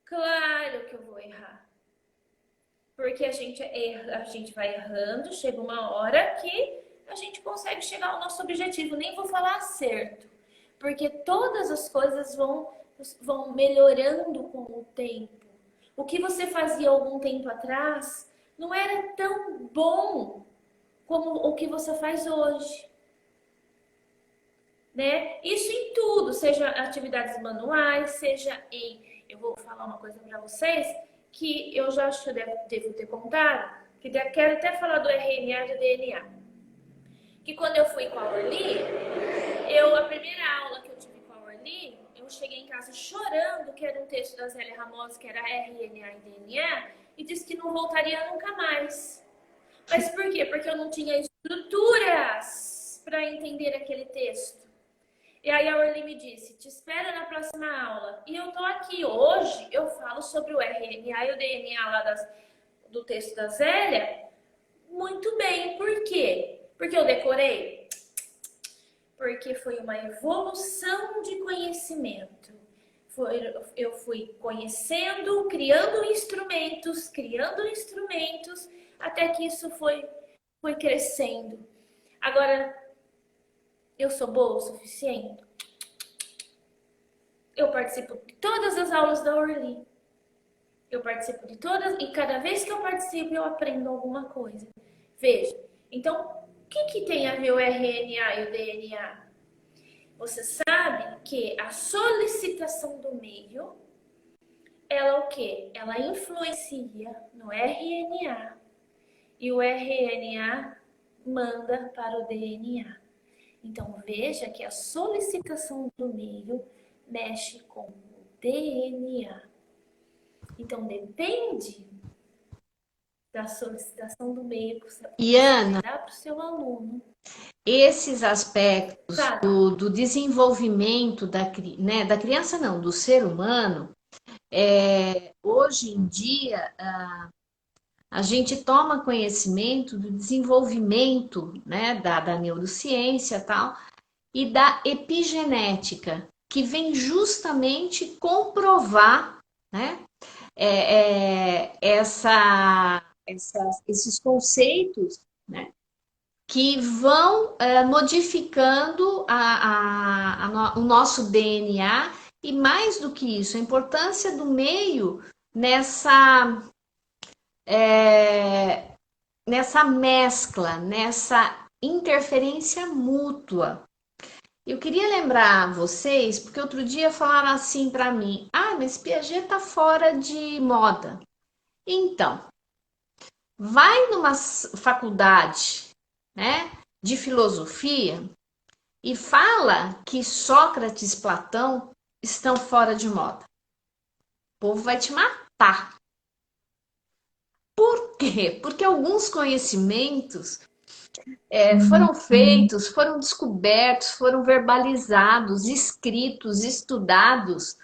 Claro que eu vou errar. Porque a gente vai errando, chega uma hora que a gente consegue chegar ao nosso objetivo. Nem vou falar acerto, porque todas as coisas vão melhorando com o tempo. O que você fazia algum tempo atrás não era tão bom como o que você faz hoje. Né? Isso em tudo, seja atividades manuais, seja em eu vou falar uma coisa para vocês que eu já acho que eu devo ter contado, que quero até falar do RNA e do DNA. Que quando eu fui com a Orly, a primeira aula que eu tive com a Orly, eu cheguei em casa chorando que era um texto da Zélia Ramos, que era RNA e DNA, e disse que não voltaria nunca mais. Mas por quê? Porque eu não tinha estruturas para entender aquele texto. E aí a Orly me disse, te espero na próxima aula. E eu tô aqui hoje, eu falo sobre o RNA e o DNA lá do texto da Zélia, muito bem. Por quê? Porque eu decorei? Porque foi uma evolução de conhecimento. Eu fui conhecendo, criando instrumentos, até que isso foi crescendo. Agora, eu sou boa o suficiente? Eu participo de todas as aulas da Orly. Eu participo de todas, e cada vez que eu participo, eu aprendo alguma coisa. Veja, então, o que tem a ver o RNA e o DNA? Você sabe que a solicitação do meio, ela o quê? Ela influencia no RNA. E o RNA manda para o DNA. Então, veja que a solicitação do meio mexe com o DNA. Então, depende da solicitação do meio que você vai dar para o seu aluno. Esses aspectos do desenvolvimento da criança, não, do ser humano, hoje em dia a gente toma conhecimento do desenvolvimento, né, da neurociência e tal, e da epigenética, que vem justamente comprovar, né, esses conceitos, né, que vão modificando o nosso DNA, e mais do que isso, a importância do meio nessa mescla, nessa interferência mútua. Eu queria lembrar vocês, porque outro dia falaram assim para mim, mas Piaget tá fora de moda. Então, vai numa faculdade, né, de filosofia e fala que Sócrates e Platão estão fora de moda. O povo vai te matar. Por quê? Porque alguns conhecimentos foram feitos, foram descobertos, foram verbalizados, escritos, estudados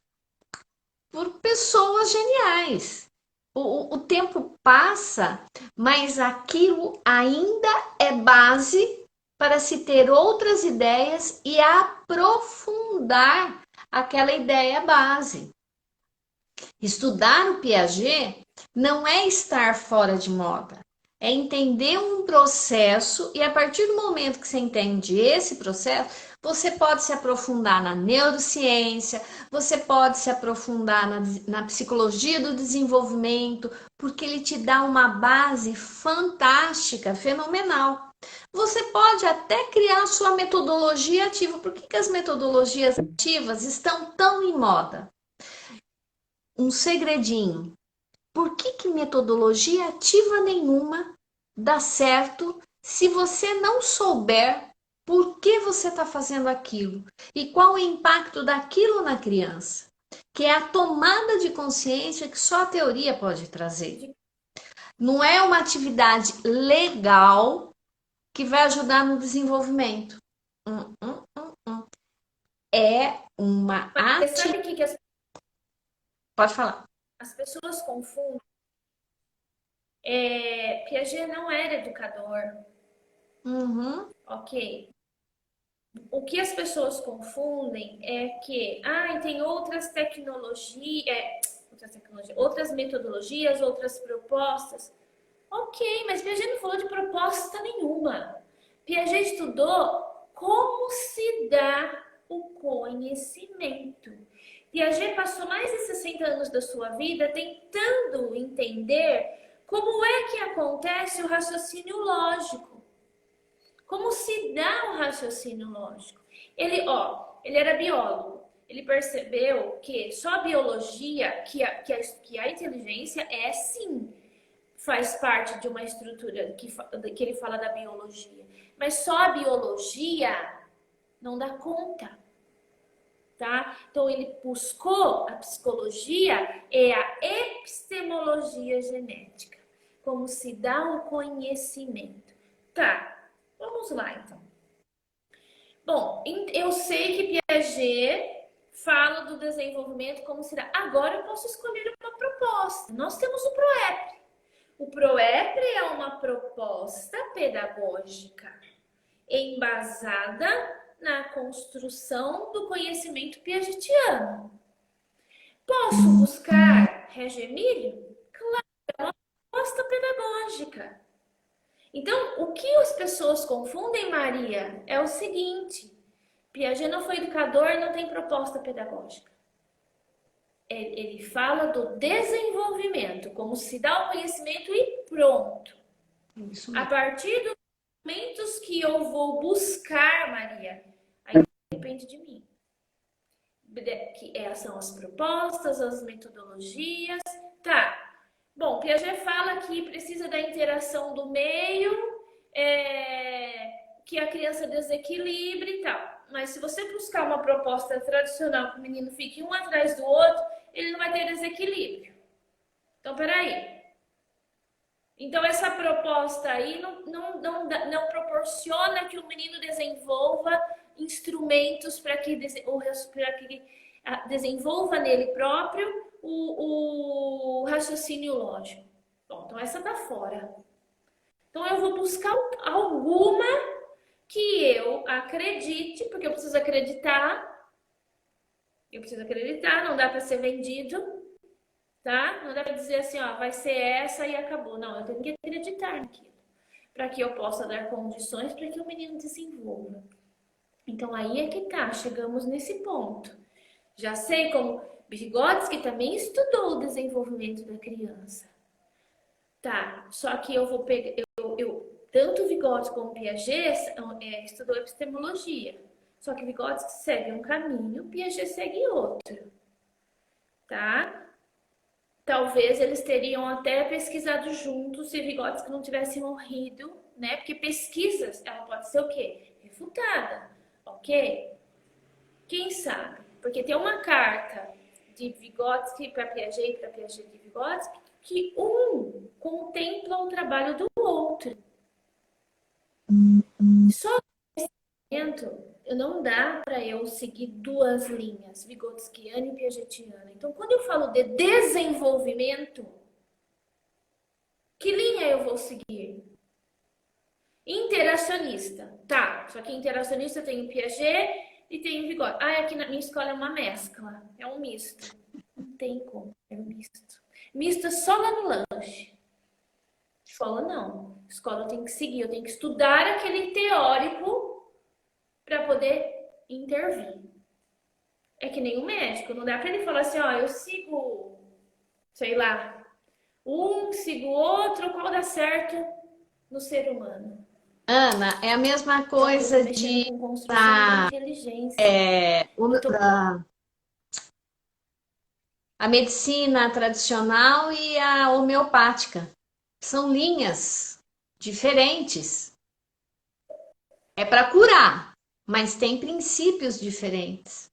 por pessoas geniais. O tempo passa, mas aquilo ainda é base para se ter outras ideias e aprofundar aquela ideia base. Estudar o Piaget não é estar fora de moda, é entender um processo, e a partir do momento que você entende esse processo, você pode se aprofundar na neurociência, você pode se aprofundar na psicologia do desenvolvimento, porque ele te dá uma base fantástica, fenomenal. Você pode até criar sua metodologia ativa. Por que as metodologias ativas estão tão em moda? Um segredinho. Por que metodologia ativa nenhuma dá certo se você não souber por que você está fazendo aquilo e qual o impacto daquilo na criança? Que é a tomada de consciência que só a teoria pode trazer. Não é uma atividade legal que vai ajudar no desenvolvimento. É uma atividade. Sabe o que Pode falar. As pessoas confundem. Piaget não era educador. Ok. O que as pessoas confundem é que tem outras tecnologias, outras metodologias, outras propostas. Ok, mas Piaget não falou de proposta nenhuma. Piaget estudou como se dá o conhecimento. Piaget passou mais de 60 anos da sua vida tentando entender como é que acontece o raciocínio lógico. Como se dá o raciocínio lógico. Ele era biólogo. ele percebeu que só a biologia, que a inteligência é sim, faz parte de uma estrutura que ele fala da biologia. Mas só a biologia não dá conta, tá? Então ele buscou a psicologia e a epistemologia genética, como se dá o conhecimento. Tá, vamos lá então. Bom, eu sei que Piaget fala do desenvolvimento como se dá. Agora eu posso escolher uma proposta. Nós temos o PROEP. O PROEP é uma proposta pedagógica embasada na construção do conhecimento piagetiano. Posso buscar Reggio Emílio? Claro, é uma proposta pedagógica. Então, o que as pessoas confundem, Maria, é o seguinte: Piaget não foi educador, não tem proposta pedagógica. Ele fala do desenvolvimento, como se dá o conhecimento e pronto. A partir dos momentos que eu vou buscar, Maria, aí depende de mim. Que são as propostas, as metodologias. Tá. Bom, Piaget fala que precisa da interação do meio, que a criança desequilibre e tal. Mas se você buscar uma proposta tradicional que o menino fique um atrás do outro, ele não vai ter desequilíbrio. Então, peraí. Então, essa proposta aí não proporciona que o menino desenvolva instrumentos para que desenvolva nele próprio o raciocínio lógico. Bom, então essa tá fora. Então, eu vou buscar alguma que eu acredite, porque eu preciso acreditar. Não dá para ser vendido. Tá? Não dá para dizer assim, ó, vai ser essa e acabou. Não, eu tenho que acreditar naquilo, para que eu possa dar condições para que o menino desenvolva. Então aí é que tá, chegamos nesse ponto. Já sei como Vygotsky também estudou o desenvolvimento da criança. Tá, só que eu vou pegar, tanto Vygotsky como Piaget estudou epistemologia. Só que Vygotsky segue um caminho, Piaget segue outro. Tá? Talvez eles teriam até pesquisado juntos se Vygotsky não tivesse morrido, né? Porque pesquisas, ela pode ser o quê? Refutada, ok? Quem sabe? Porque tem uma carta de Vygotsky para Piaget e para Piaget de Vygotsky que um contempla o trabalho do outro. Só nesse momento, não dá para eu seguir duas linhas, Vygotskiana e Piagetiana. Então, quando eu falo de desenvolvimento, que linha eu vou seguir? Interacionista. Tá, só que interacionista tem o Piaget e tem o Vygotsky. Aqui na minha escola é uma mescla, é um misto. Não tem como, é um misto. Misto é só lá no lanche. Escola não. Escola eu tenho que seguir, eu tenho que estudar aquele teórico para poder intervir. É que nem o médico, não dá para ele falar assim, ó, eu sigo, sei lá, sigo outro, qual dá certo no ser humano. Ana, é a mesma coisa de com construção de inteligência. A medicina tradicional e a homeopática. São linhas diferentes. É para curar, mas tem princípios diferentes.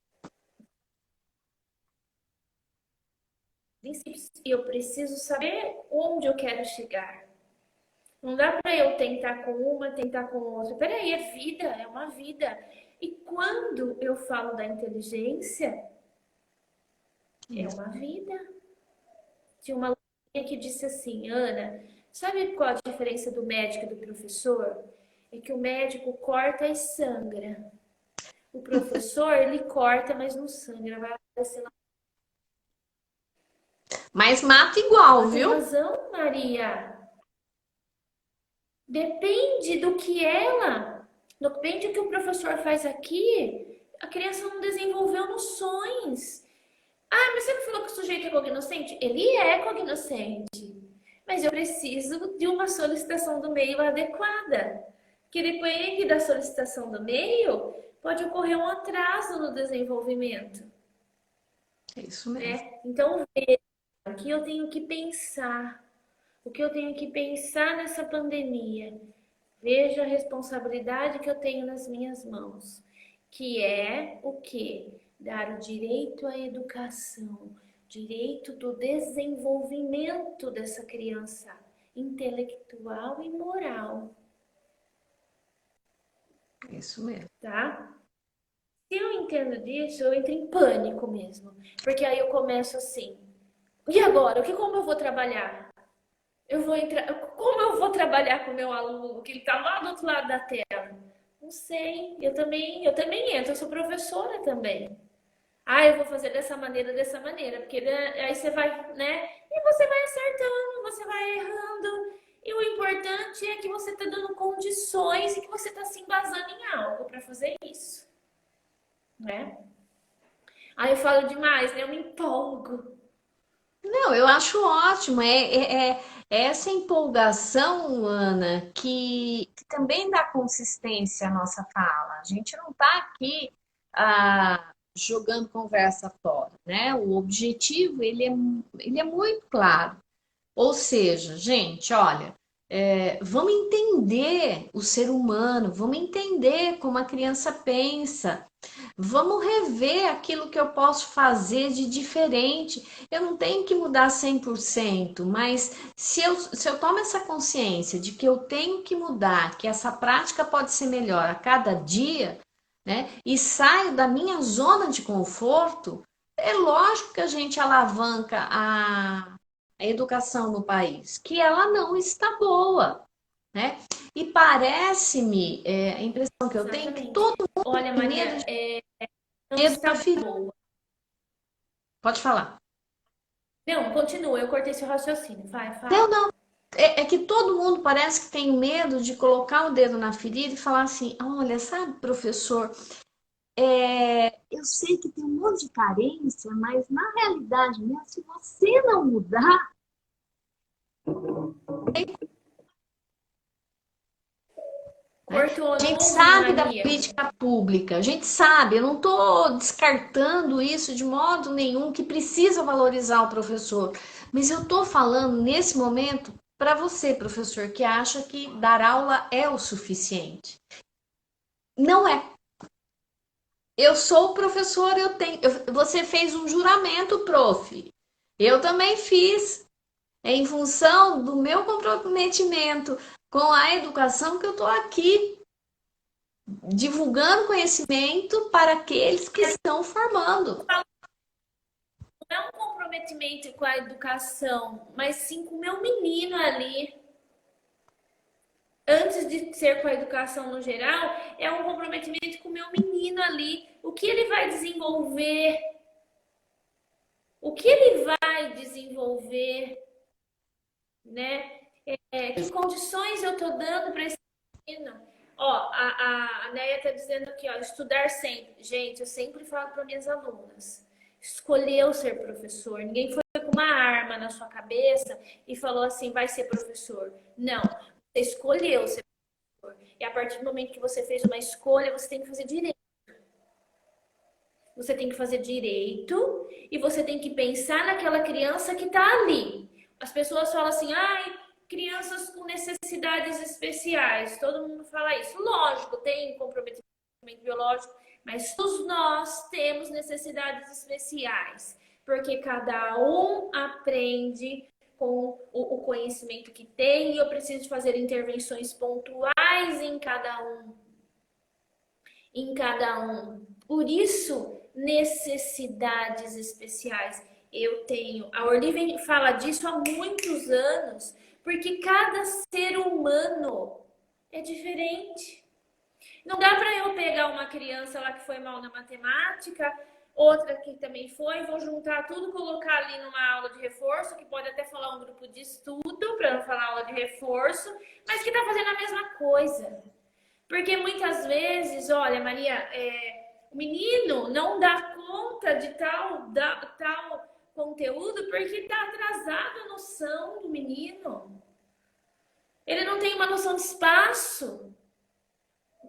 E eu preciso saber onde eu quero chegar. Não dá para eu tentar com uma, tentar com outra. Peraí, é vida, é uma vida. E quando eu falo da inteligência, é uma vida. Tinha uma aluna que disse assim, Ana, sabe qual a diferença do médico e do professor? É que o médico corta e sangra. O professor, ele corta, mas não sangra. Vai aparecer lá. Mas mata igual, viu? Tem razão, Maria. Depende do que depende do que o professor faz aqui. A criança não desenvolveu noções. Mas você não falou que o sujeito é cognoscente? Ele é cognoscente. Mas eu preciso de uma solicitação do meio adequada. Que depende da solicitação do meio, pode ocorrer um atraso no desenvolvimento. É isso mesmo. né? Então, veja, o que eu tenho que pensar, o que eu tenho que pensar nessa pandemia. Veja a responsabilidade que eu tenho nas minhas mãos, que é o quê? Dar o direito à educação, direito do desenvolvimento dessa criança intelectual e moral, É isso mesmo. tá? Se eu entendo disso, eu entro em pânico mesmo, porque aí eu começo assim, e agora? Como eu vou trabalhar? Eu vou entrar, como eu vou trabalhar com o meu aluno que ele está lá do outro lado da tela? Não sei, eu também entro, eu sou professora também. Ah, eu vou fazer dessa maneira, porque né, aí você vai, né? E você vai acertando, você vai errando. E o importante é que você está dando condições e que você está se embasando em algo para fazer isso, né? Aí eu falo demais, né? Eu me empolgo. Não, eu acho ótimo. É essa empolgação, Ana, que também dá consistência à nossa fala. A gente não está aqui jogando conversa fora, né? O objetivo, ele é muito claro. Ou seja, gente, olha, vamos entender o ser humano, vamos entender como a criança pensa. Vamos rever aquilo que eu posso fazer de diferente. Eu não tenho que mudar 100%, mas se eu tomo essa consciência de que eu tenho que mudar, que essa prática pode ser melhor a cada dia, né? E saio da minha zona de conforto, é lógico que a gente alavanca a educação no país, que ela não está boa, né? E parece-me, a impressão que eu tenho, que Exatamente. todo Olha, tem Maria, medo de não medo da está ferida. boa. Pode falar. Não, continua, eu cortei seu raciocínio. Vai, Não, fala. não. É que todo mundo parece que tem medo de colocar o dedo na ferida e falar assim: olha, sabe, professor, eu sei que tem um monte de carência, mas na realidade mesmo, se você não mudar, né? Cortou, A não gente ouvi, sabe da Maria. política pública, a gente sabe, eu não estou descartando isso de modo nenhum, que precisa valorizar o professor, mas eu estou falando nesse momento para você, professor, que acha que dar aula é o suficiente. Não é. Eu sou professor, você fez um juramento, prof. Eu também fiz, em função do meu comprometimento com a educação, que eu estou aqui divulgando conhecimento para aqueles que estão formando. Não é um comprometimento com a educação, mas sim com o meu menino ali. Antes de ser com a educação no geral, é um comprometimento com o meu menino ali. O que ele vai desenvolver? O que ele vai desenvolver, né? Que condições eu estou dando para esse menino? Ó, a Neia está dizendo aqui, ó, estudar sempre. Gente, eu sempre falo para minhas alunas, escolheu ser professor. Ninguém foi com uma arma na sua cabeça e falou assim, vai ser professor. Não, você escolheu ser professor. E a partir do momento que você fez uma escolha, você tem que fazer direito. Você tem que fazer direito e você tem que pensar naquela criança que está ali. As pessoas falam assim, ai, crianças com necessidades especiais. Todo mundo fala isso. Lógico, tem comprometimento biológico, mas todos nós temos necessidades especiais, porque cada um aprende com o conhecimento que tem e eu preciso fazer intervenções pontuais em cada um. Em cada um. Por isso, necessidades especiais. Eu tenho. A Orly fala disso há muitos anos, porque cada ser humano é diferente. Não dá para eu pegar uma criança lá que foi mal na matemática, outra que também foi, vou juntar tudo, colocar ali numa aula de reforço, que pode até falar um grupo de estudo, para não falar aula de reforço, mas que está fazendo a mesma coisa. Porque muitas vezes, olha, Maria, o menino não dá conta de tal conteúdo porque está atrasado a noção do menino. Ele não tem uma noção de espaço.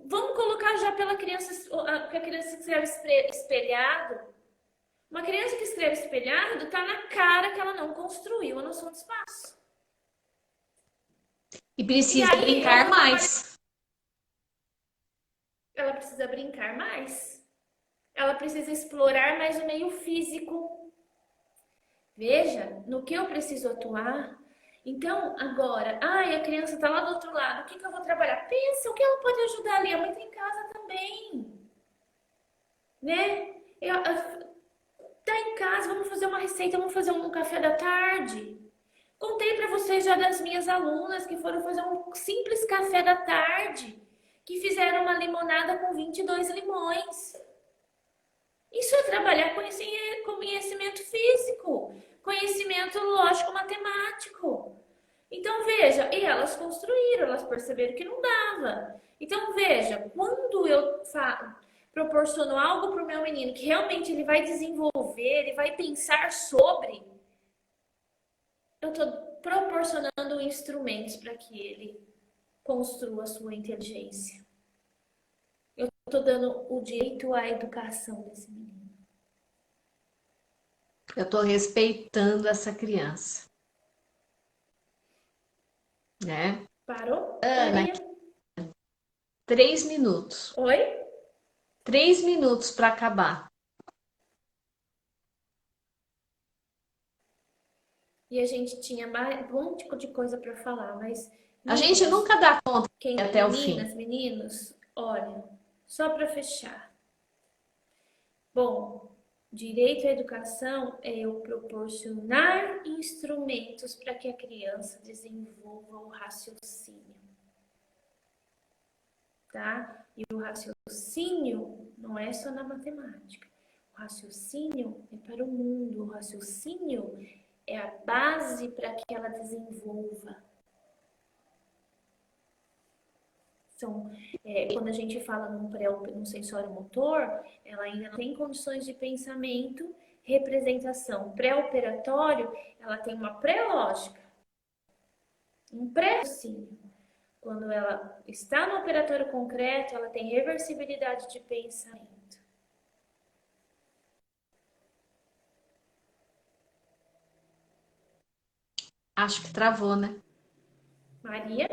Vamos colocar já pela criança, que a criança escreve espelhado. Uma criança que escreve espelhado, tá na cara que ela não construiu a noção de espaço. E E precisa aí eu brincar vou trabalhar. mais. Ela precisa brincar mais. Ela precisa explorar mais o meio físico. Veja, no que eu preciso atuar. Então, agora, ai, a criança está lá do outro lado, o que eu vou trabalhar? Pensa, o que ela pode ajudar ali? A mãe está em casa também, né? Tá em casa, vamos fazer uma receita, vamos fazer um café da tarde. Contei para vocês já das minhas alunas que foram fazer um simples café da tarde, que fizeram uma limonada com 22 limões. Isso é trabalhar conhecimento físico, conhecimento lógico-matemático. Então, veja, e elas construíram, elas perceberam que não dava. Então, veja, quando eu proporciono algo para o meu menino que realmente ele vai desenvolver, ele vai pensar sobre, eu estou proporcionando instrumentos para que ele construa a sua inteligência. Eu estou dando o direito à educação desse menino. Eu estou respeitando essa criança, né? Parou, Ana, Maria? 3 minutos. Oi? 3 minutos para acabar. E a gente tinha um monte de coisa para falar, mas A gente meninas, nunca dá conta até o fim. meninas, meninos, olha, só para fechar. Bom, direito à educação é eu proporcionar instrumentos para que a criança desenvolva o raciocínio, tá? E o raciocínio não é só na matemática. O raciocínio é para o mundo, o raciocínio é a base para que ela desenvolva. Quando a gente fala num sensório motor, ela ainda não tem condições de pensamento, representação. Pré-operatório, ela tem uma pré-lógica, um pré-raciocínio. Quando ela está no operatório concreto, ela tem reversibilidade de pensamento. Acho que travou, né? Maria?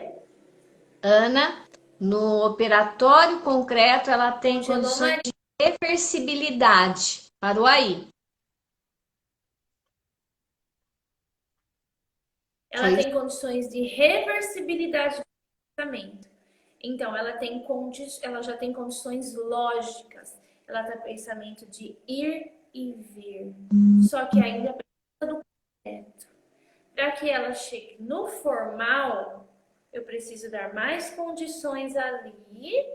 Ana, no operatório concreto, ela tem Congelou, condições Maria. de reversibilidade. Parou aí. Ela Foi tem condições de reversibilidade de pensamento. Então, ela já tem condições lógicas. Ela tem pensamento de ir e vir. Só que ainda precisa do concreto. Para que ela chegue no formal, eu preciso dar mais condições ali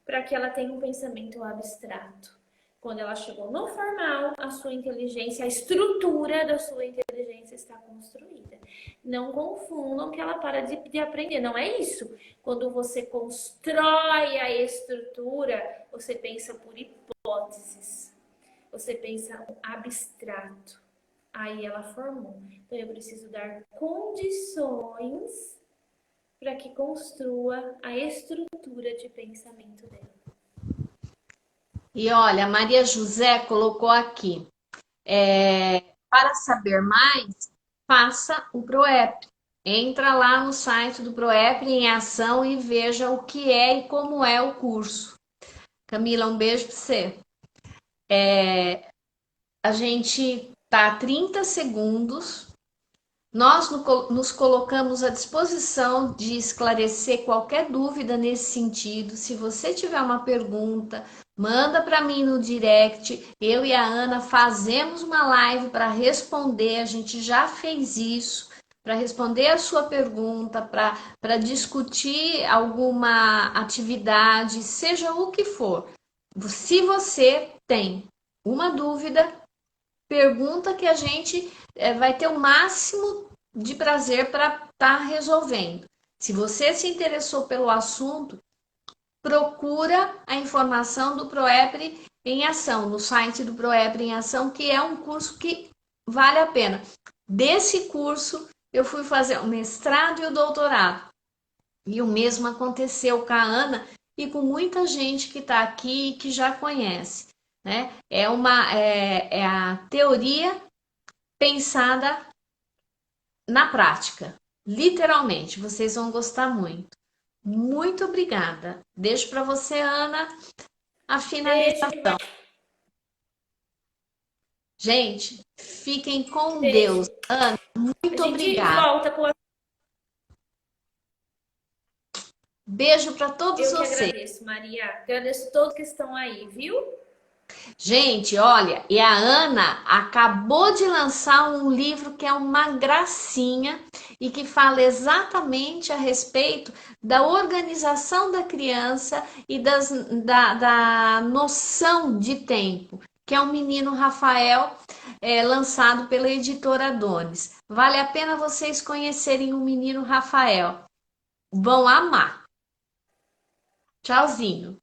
para que ela tenha um pensamento abstrato. Quando ela chegou no formal, a sua inteligência, a estrutura da sua inteligência está construída. Não confundam que ela para de aprender. Não é isso. Quando você constrói a estrutura, você pensa por hipóteses. Você pensa abstrato. Aí ela formou. Então eu preciso dar condições para que construa a estrutura de pensamento dela. E olha, a Maria José colocou aqui. Para saber mais, faça o PROEP. Entra lá no site do PROEP em ação e veja o que é e como é o curso. Camila, um beijo para você. A gente tá a 30 segundos. Nós nos colocamos à disposição de esclarecer qualquer dúvida nesse sentido. Se você tiver uma pergunta, manda para mim no direct. Eu e a Ana fazemos uma live para responder. A gente já fez isso para responder a sua pergunta, para discutir alguma atividade, seja o que for. Se você tem uma dúvida, pergunta que a gente vai ter o máximo de prazer para estar resolvendo. Se você se interessou pelo assunto, procura a informação do ProEPRE em Ação, no site do ProEPRE em Ação, que é um curso que vale a pena. Desse curso, eu fui fazer o mestrado e o doutorado. E o mesmo aconteceu com a Ana e com muita gente que está aqui e que já conhece. né? É a teoria pensada na prática. Literalmente, vocês vão gostar muito. Muito obrigada. Deixo para você, Ana, a Beijo, finalização. Gente, fiquem com Deus. beijo. A Muito gente obrigada. volta com a... Beijo para todos Eu que vocês. agradeço, Maria. Agradeço todos que estão aí, viu? Gente, olha, e a Ana acabou de lançar um livro que é uma gracinha e que fala exatamente a respeito da organização da criança e da noção de tempo, que é o Menino Rafael, lançado pela editora Adonis. Vale a pena vocês conhecerem o Menino Rafael. Vão amar. Tchauzinho.